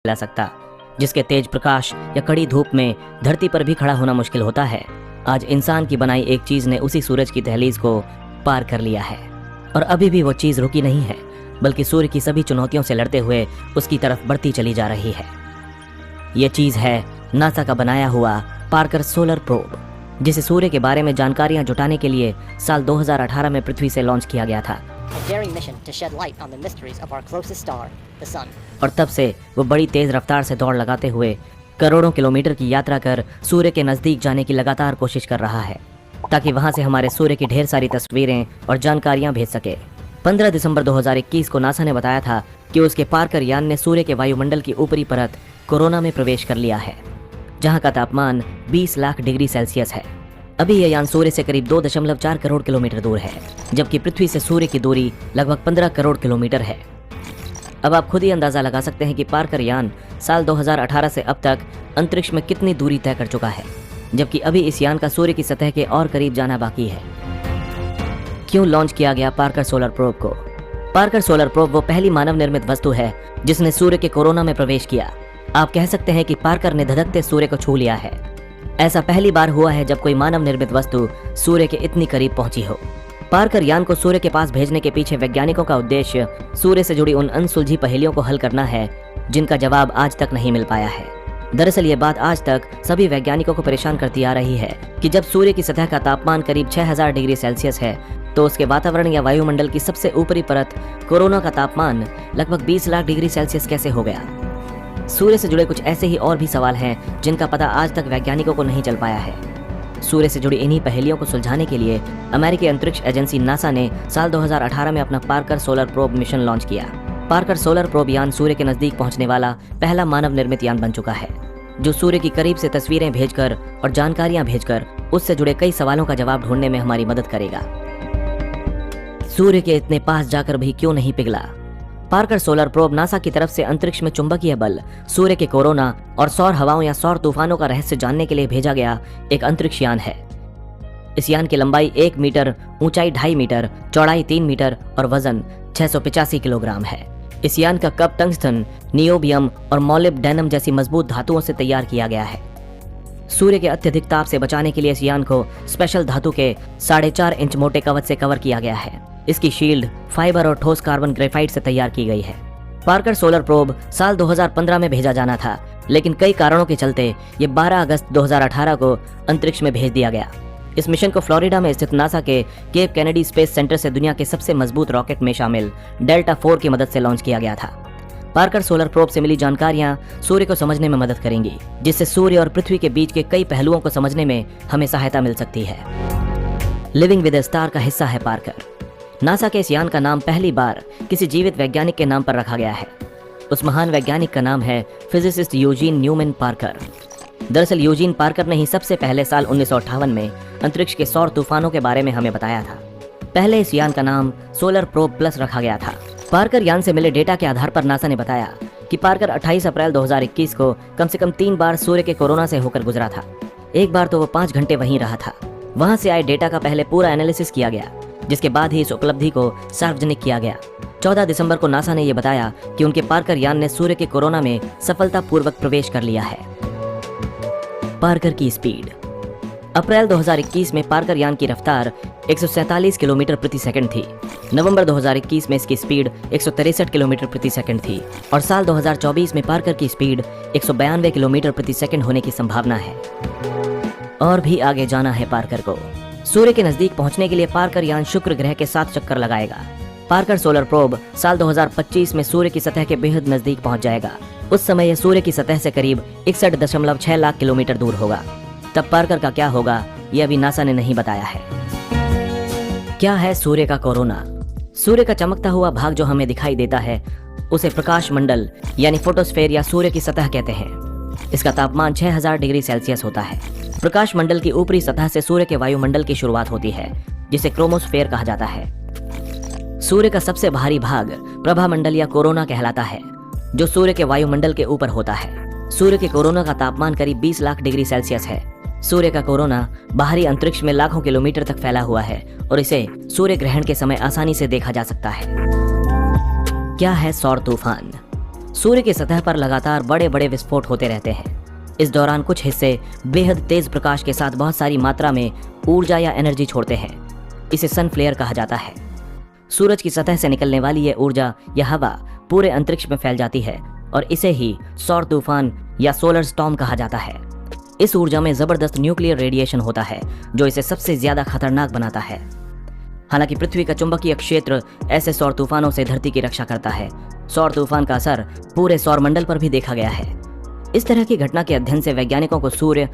ला सकता, जिसके तेज प्रकाश या कड़ी धूप में धरती पर भी खड़ा होना मुश्किल होता है। आज इंसान की बनाई एक चीज ने उसी सूरज की दहलीज को पार कर लिया है और अभी भी वो चीज रुकी नहीं है, बल्कि सूर्य की सभी चुनौतियों से लड़ते हुए उसकी तरफ बढ़ती चली जा रही है। ये चीज है नासा का बनाया हुआ पार्कर सोलर प्रोब, जिसे सूर्य के बारे में जानकारियां जुटाने के लिए साल 2018 में पृथ्वी से लॉन्च किया गया था। और तब से वो बड़ी तेज रफ्तार से दौड़ लगाते हुए करोड़ों किलोमीटर की यात्रा कर सूर्य के नजदीक जाने की लगातार कोशिश कर रहा है, ताकि वहां से हमारे सूर्य की ढेर सारी तस्वीरें और जानकारियां भेज सके। 15 दिसंबर 2021 को नासा ने बताया था कि उसके पार्कर यान ने सूर्य के वायुमंडल की ऊपरी परत कोरोना में प्रवेश कर लिया है, जहां का तापमान 20 लाख डिग्री सेल्सियस है। अभी यह यान सूर्य से करीब 2.4 करोड़ किलोमीटर दूर है, जबकि पृथ्वी से सूर्य की दूरी लगभग 15 करोड़ किलोमीटर है। अब आप खुद ही अंदाजा लगा सकते हैं कि पार्कर यान साल 2018 से अब तक अंतरिक्ष में कितनी दूरी तय कर चुका है, जबकि अभी इस यान का सूर्य की सतह के और करीब जाना बाकी है। क्यों लॉन्च किया गया पार्कर सोलर प्रोब को? पार्कर सोलर प्रोब वो पहली मानव निर्मित वस्तु है जिसने सूर्य के कोरोना में प्रवेश किया। आप कह सकते हैं कि पार्कर ने धधकते सूर्य को छू लिया है। ऐसा पहली बार हुआ है जब कोई मानव निर्मित वस्तु सूर्य के इतनी करीब पहुंची हो। पार्कर यान को सूर्य के पास भेजने के पीछे वैज्ञानिकों का उद्देश्य सूर्य से जुड़ी उन अनसुलझी पहेलियों को हल करना है जिनका जवाब आज तक नहीं मिल पाया है। दरअसल ये बात आज तक सभी वैज्ञानिकों को परेशान करती आ रही है कि जब सूर्य की सतह का तापमान करीब 6000 डिग्री सेल्सियस है, तो उसके वातावरण या वायुमंडल की सबसे ऊपरी परत कोरोना का तापमान लगभग 20 लाख डिग्री सेल्सियस कैसे हो गया। सूर्य से जुड़े कुछ ऐसे ही और भी सवाल हैं जिनका पता आज तक वैज्ञानिकों को नहीं चल पाया है। सूर्य से जुड़ी इन्हीं पहेलियों को सुलझाने के लिए अमेरिकी अंतरिक्ष एजेंसी नासा ने साल 2018 में अपना Parker solar probe mission launch किया। पार्कर सोलर प्रोब यान सूर्य के नजदीक पहुंचने वाला पहला मानव निर्मित यान बन चुका है, जो सूर्य की करीब से तस्वीरें भेजकर और जानकारियां भेजकर उससे जुड़े कई सवालों का जवाब ढूंढने में हमारी मदद करेगा। सूर्य के इतने पास जाकर भी क्यों नहीं पिघला? पार्कर सोलर प्रोब नासा की तरफ से अंतरिक्ष में चुंबकीय बल, सूर्य के कोरोना और सौर हवाओं या सौर तूफानों का रहस्य जानने के लिए भेजा गया एक अंतरिक्ष यान है। इस यान की लंबाई 1 मीटर, ऊंचाई 2.5 मीटर, चौड़ाई 3 मीटर और वजन 685 किलोग्राम है। इस यान का कप टंगस्टन, नियोबियम और मोलिब्डेनम जैसी मजबूत धातुओं से तैयार किया गया है। सूर्य के अत्यधिक ताप से बचाने के लिए इस यान को स्पेशल धातु के 4.5 इंच मोटे कवच से कवर किया गया है। इसकी शील्ड फाइबर और ठोस कार्बन ग्रेफाइट से तैयार की गई है। पार्कर सोलर प्रोब साल 2015 में भेजा जाना था, लेकिन कई कारणों के चलते ये 12 अगस्त 2018 को अंतरिक्ष में भेज दिया गया। इस मिशन को फ्लोरिडा में स्थित नासा के केप कैनेडी स्पेस सेंटर से दुनिया के सबसे मजबूत रॉकेट में शामिल डेल्टा 4 की मदद से लॉन्च किया गया था। पार्कर सोलर प्रोब से मिली जानकारियां सूर्य को समझने में मदद करेंगी, जिससे सूर्य और पृथ्वी के बीच के कई पहलुओं को समझने में हमें सहायता मिल सकती है। लिविंग विद ए स्टार का हिस्सा है पार्कर। नासा के इस यान का नाम पहली बार किसी जीवित वैज्ञानिक के नाम पर रखा गया है। उस महान वैज्ञानिक का नाम है फिजिसिस्ट यूजीन न्यूमैन पार्कर। दरअसल यूजीन पार्कर ने ही सबसे पहले साल 1958 में अंतरिक्ष के सौर तूफानों के बारे में हमें बताया था। पहले इस यान का नाम सोलर प्रोब प्लस रखा गया था। पार्कर यान से मिले डेटा के आधार पर नासा ने बताया कि पार्कर 28 अप्रैल 2021 को कम से कम 3 बार सूर्य के कोरोना से होकर गुजरा था। एक बार तो वो 5 घंटे वहीं रहा था। वहां से आए डेटा का पहले पूरा एनालिसिस किया गया, जिसके बाद ही इस उपलब्धि को सार्वजनिक किया गया। 14 दिसंबर को नासा ने यह बताया कि उनके पार्कर यान ने सूर्य के कोरोना में सफलतापूर्वक प्रवेश कर लिया है। पार्कर की स्पीड। अप्रैल 2021 में पार्कर यान की रफ्तार 147 किलोमीटर प्रति सेकंड थी। नवंबर 2021 में इसकी स्पीड 163 किलोमीटर प्रति सेकंड थी और साल 2024 में पार्कर की स्पीड 192 किलोमीटर प्रति सेकंड होने की संभावना है। और भी आगे जाना है पार्कर को। सूर्य के नजदीक पहुंचने के लिए पार्कर यान शुक्र ग्रह के 7 चक्कर लगाएगा। पार्कर सोलर प्रोब साल 2025 में सूर्य की सतह के बेहद नजदीक पहुंच जाएगा। उस समय यह सूर्य की सतह से करीब 61.6 लाख किलोमीटर दूर होगा। तब पार्कर का क्या होगा, यह अभी नासा ने नहीं बताया है। क्या है सूर्य का कोरोना? सूर्य का चमकता हुआ भाग जो हमें दिखाई देता है, उसे प्रकाश मंडल यानी फोटोस्फेयर या सूर्य की सतह कहते हैं। इसका तापमान 6000 डिग्री सेल्सियस होता है। प्रकाश मंडल की ऊपरी सतह से सूर्य के वायुमंडल की शुरुआत होती है, जिसे क्रोमोस्फेयर कहा जाता है। सूर्य का सबसे भारी भाग प्रभामंडल या कोरोना कहलाता है, जो सूर्य के वायुमंडल के ऊपर होता है। सूर्य के कोरोना का तापमान करीब 20 लाख डिग्री सेल्सियस है। सूर्य का कोरोना बाहरी अंतरिक्ष में लाखों किलोमीटर तक फैला हुआ है और इसे सूर्य ग्रहण के समय आसानी से देखा जा सकता है। क्या है सौर तूफान? सूर्य की सतह पर लगातार बड़े बड़े विस्फोट होते रहते हैं। इस दौरान कुछ हिस्से बेहद तेज प्रकाश के साथ बहुत सारी मात्रा में ऊर्जा या एनर्जी छोड़ते हैं। इसे सन फ्लेयर कहा जाता है। सूरज की सतह से निकलने वाली यह ऊर्जा या हवा पूरे अंतरिक्ष में फैल जाती है और इसे ही सौर तूफान या सोलर स्टॉर्म कहा जाता है। इस ऊर्जा में जबरदस्त न्यूक्लियर रेडिएशन होता है जो इसे सबसे ज्यादा खतरनाक बनाता है। हालांकि पृथ्वी का चुंबकीय क्षेत्र ऐसे सौर तूफानों से धरती की रक्षा करता है। सौर तूफान का असर पूरे सौरमंडल पर भी देखा गया है। इस तरह की घटना के अध्ययन से वैज्ञानिकों को सूर्य